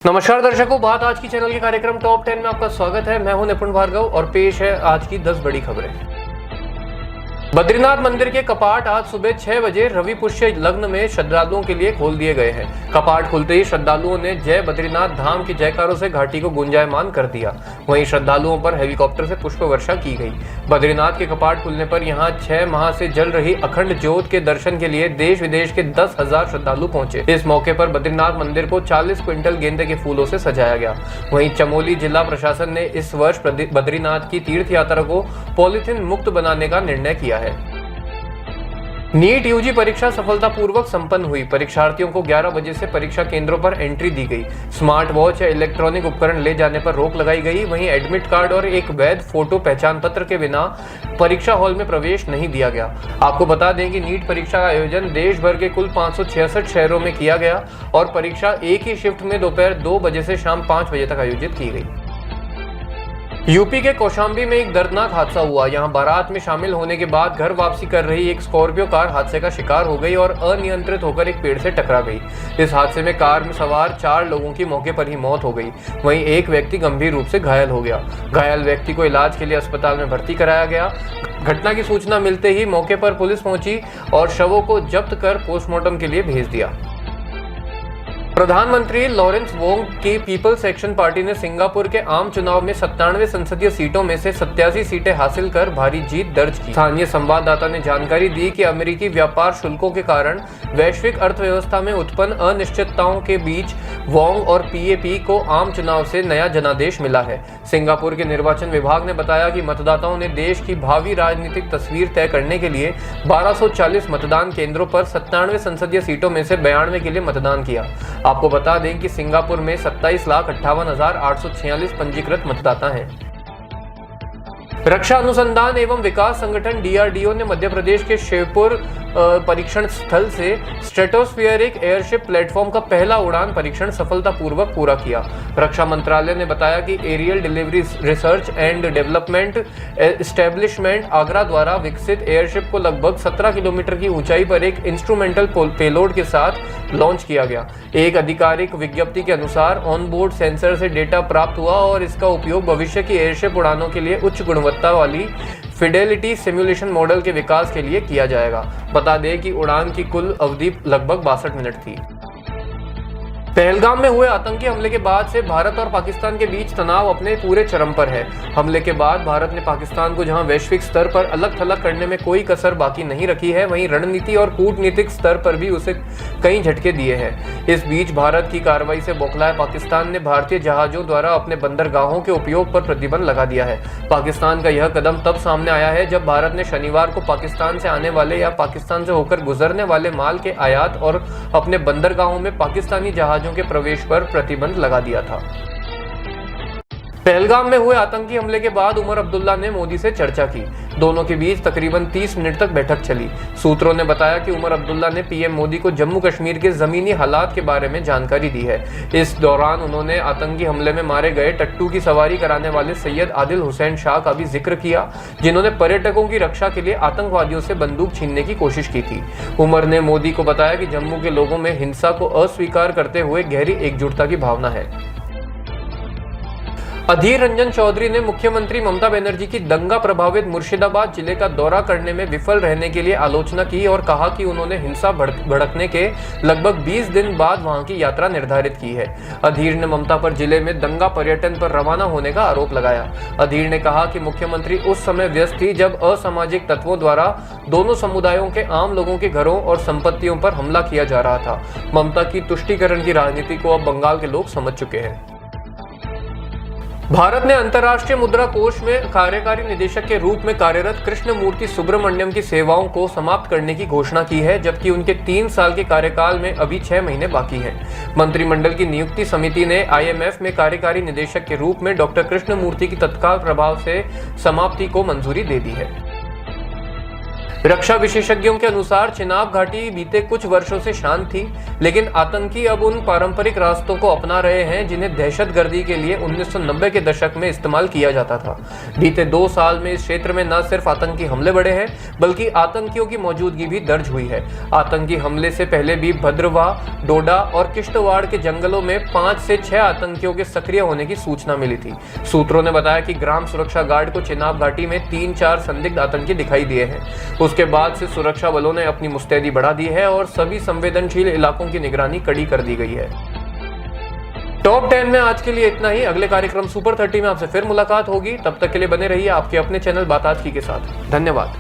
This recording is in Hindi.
नमस्कार दर्शकों, बात आज की चैनल के कार्यक्रम टॉप 10 में आपका स्वागत है। मैं हूं निपुण भार्गव और पेश है आज की 10 बड़ी खबरें। बद्रीनाथ मंदिर के कपाट आज सुबह 6 बजे रवि पुष्य लग्न में श्रद्धालुओं के लिए खोल दिए गए हैं। कपाट खुलते ही श्रद्धालुओं ने जय बद्रीनाथ धाम की जयकारों से घाटी को गुंजायमान कर दिया। वहीं श्रद्धालुओं पर हेलीकॉप्टर से पुष्प वर्षा की गई। बद्रीनाथ के कपाट खुलने पर यहां 6 माह से जल रही अखंड ज्योत के दर्शन के लिए देश विदेश के 10,000 श्रद्धालु पहुंचे। इस मौके पर बद्रीनाथ मंदिर को 40 क्विंटल गेंदे के फूलों से सजाया गया। वहीं चमोली जिला प्रशासन ने इस वर्ष बद्रीनाथ की तीर्थ यात्रा को पॉलीथीन मुक्त बनाने का निर्णय किया है। नीट यूजी परीक्षा सफलतापूर्वक संपन्न हुई। परीक्षार्थियों को 11 बजे से परीक्षा केंद्रों पर एंट्री दी गई। स्मार्ट वॉच या इलेक्ट्रॉनिक उपकरण ले जाने पर रोक लगाई गई। वहीं एडमिट कार्ड और एक वैध फोटो पहचान पत्र के बिना परीक्षा हॉल में प्रवेश नहीं दिया गया। आपको बता दें कि नीट परीक्षा का आयोजन देश भर के कुल 566 शहरों में किया गया और परीक्षा एक ही शिफ्ट में दोपहर 2 बजे से शाम 5 बजे तक आयोजित की गई। यूपी के कौशाम्बी में एक दर्दनाक हादसा हुआ। यहां बारात में शामिल होने के बाद घर वापसी कर रही एक स्कॉर्पियो कार हादसे का शिकार हो गई और अनियंत्रित होकर एक पेड़ से टकरा गई। इस हादसे में कार में सवार 4 लोगों की मौके पर ही मौत हो गई। वहीं एक व्यक्ति गंभीर रूप से घायल हो गया। घायल व्यक्ति को इलाज के लिए अस्पताल में भर्ती कराया गया। घटना की सूचना मिलते ही मौके पर पुलिस पहुंची और शवों को जब्त कर पोस्टमार्टम के लिए भेज दिया। प्रधानमंत्री लॉरेंस वोंग की पीपल्स एक्शन पार्टी ने सिंगापुर के आम चुनाव में 97 संसदीय सीटों में से 87 सीटें हासिल कर भारी जीत दर्ज की। स्थानीय संवाददाता ने जानकारी दी कि अमेरिकी व्यापार शुल्कों के कारण वैश्विक अर्थव्यवस्था में उत्पन्न अनिश्चितताओं के बीच वोंग और पीएपी को आम चुनाव से नया जनादेश मिला है। सिंगापुर के निर्वाचन विभाग ने बताया कि मतदाताओं ने देश की भावी राजनीतिक तस्वीर तय करने के लिए 1240 मतदान केंद्रों पर 97 संसदीय सीटों में से 92 के लिए मतदान किया। आपको बता दें कि सिंगापुर में 27,58,846 पंजीकृत मतदाता हैं। रक्षा अनुसंधान एवं विकास संगठन डीआरडीओ ने मध्य प्रदेश के शिवपुर परीक्षण स्थल से स्ट्रेटोस्फीयरिक एयरशिप प्लेटफॉर्म का पहला उड़ान परीक्षण सफलतापूर्वक पूरा किया। रक्षा मंत्रालय ने बताया कि aerial delivery research and development establishment Agra द्वारा विकसित एयरशिप को लगभग 17 किलोमीटर की ऊंचाई पर एक इंस्ट्रूमेंटल पेलोड के साथ लॉन्च किया गया। एक आधिकारिक विज्ञप्ति के अनुसार ऑनबोर्ड सेंसर से डेटा प्राप्त हुआ और इसका उपयोग भविष्य की एयरशिप उड़ानों के लिए उच्च गुणवत्ता वाली फिडेलिटी सिमुलेशन मॉडल के विकास के लिए किया जाएगा। बता दें कि उड़ान की कुल अवधि लगभग 62 मिनट थी। पहलगाम में हुए आतंकी हमले के बाद से भारत और पाकिस्तान के बीच तनाव अपने पूरे चरम पर है। हमले के बाद भारत ने पाकिस्तान को जहां वैश्विक स्तर पर अलग थलग करने में कोई कसर बाकी नहीं रखी है, वहीं रणनीति और कूटनीतिक स्तर पर भी उसे कई झटके दिए हैं। इस बीच भारत की कार्रवाई से बौखलाए पाकिस्तान ने भारतीय जहाजों द्वारा अपने बंदरगाहों के उपयोग पर प्रतिबंध लगा दिया है। पाकिस्तान का यह कदम तब सामने आया है जब भारत ने शनिवार को पाकिस्तान से आने वाले या पाकिस्तान से होकर गुजरने वाले माल के आयात और अपने बंदरगाहों में पाकिस्तानी जहाजों के प्रवेश पर प्रतिबंध लगा दिया था। पहलगाम में हुए आतंकी हमले के बाद उमर अब्दुल्ला ने मोदी से चर्चा की। दोनों के बीच तकरीबन 30 मिनट तक बैठक चली। सूत्रों ने बताया कि उमर अब्दुल्ला ने पीएम मोदी को जम्मू कश्मीर के जमीनी हालात के बारे में जानकारी दी है। इस दौरान उन्होंने आतंकी हमले में मारे गए टट्टू की सवारी कराने वाले सैयद आदिल हुसैन शाह का भी जिक्र किया, जिन्होंने पर्यटकों की रक्षा के लिए आतंकवादियों से बंदूक छीनने की कोशिश की थी। उमर ने मोदी को बताया कि जम्मू के लोगों में हिंसा को अस्वीकार करते हुए गहरी एकजुटता की भावना है। अधीर रंजन चौधरी ने मुख्यमंत्री ममता बनर्जी की दंगा प्रभावित मुर्शिदाबाद जिले का दौरा करने में विफल रहने के लिए आलोचना की और कहा कि उन्होंने हिंसा भड़कने के लगभग 20 दिन बाद वहां की यात्रा निर्धारित की है। अधीर ने ममता पर जिले में दंगा पर्यटन पर रवाना होने का आरोप लगाया। अधीर ने कहा कि मुख्यमंत्री उस समय व्यस्त थी जब असामाजिक तत्वों द्वारा दोनों समुदायों के आम लोगों के घरों और संपत्तियों पर हमला किया जा रहा था। ममता की तुष्टीकरण की राजनीति को अब बंगाल के लोग समझ चुके हैं। भारत ने अंतर्राष्ट्रीय मुद्रा कोष में कार्यकारी निदेशक के रूप में कार्यरत कृष्णमूर्ति सुब्रमण्यम की सेवाओं को समाप्त करने की घोषणा की है, जबकि उनके 3 साल के कार्यकाल में अभी 6 महीने बाकी हैं। मंत्रिमंडल की नियुक्ति समिति ने आईएमएफ में कार्यकारी निदेशक के रूप में डॉक्टर कृष्णमूर्ति की तत्काल प्रभाव से समाप्ति को मंजूरी दे दी है। रक्षा विशेषज्ञों के अनुसार चिनाब घाटी बीते कुछ वर्षों से शांत थी, लेकिन आतंकी अब उन पारंपरिक रास्तों को अपना रहे हैं जिन्हें दहशतगर्दी के लिए 1990 के दशक में इस्तेमाल किया जाता था। बीते 2 साल में इस क्षेत्र में न सिर्फ आतंकी हमले बढ़े हैं, बल्कि आतंकियों की मौजूदगी भी दर्ज हुई है। आतंकी हमले से पहले भी भद्रवाह, डोडा और किश्तवाड़ के जंगलों में 5 से 6 आतंकियों के सक्रिय होने की सूचना मिली थी। सूत्रों ने बताया कि ग्राम सुरक्षा गार्ड को चिनाब घाटी में 3-4 संदिग्ध आतंकी दिखाई दिए हैं। उसके बाद से सुरक्षा बलों ने अपनी मुस्तैदी बढ़ा दी है और सभी संवेदनशील इलाकों की निगरानी कड़ी कर दी गई है। टॉप 10 में आज के लिए इतना ही। अगले कार्यक्रम सुपर 30 में आपसे फिर मुलाकात होगी। तब तक के लिए बने रहिए आपके अपने चैनल बात आज की के साथ। धन्यवाद।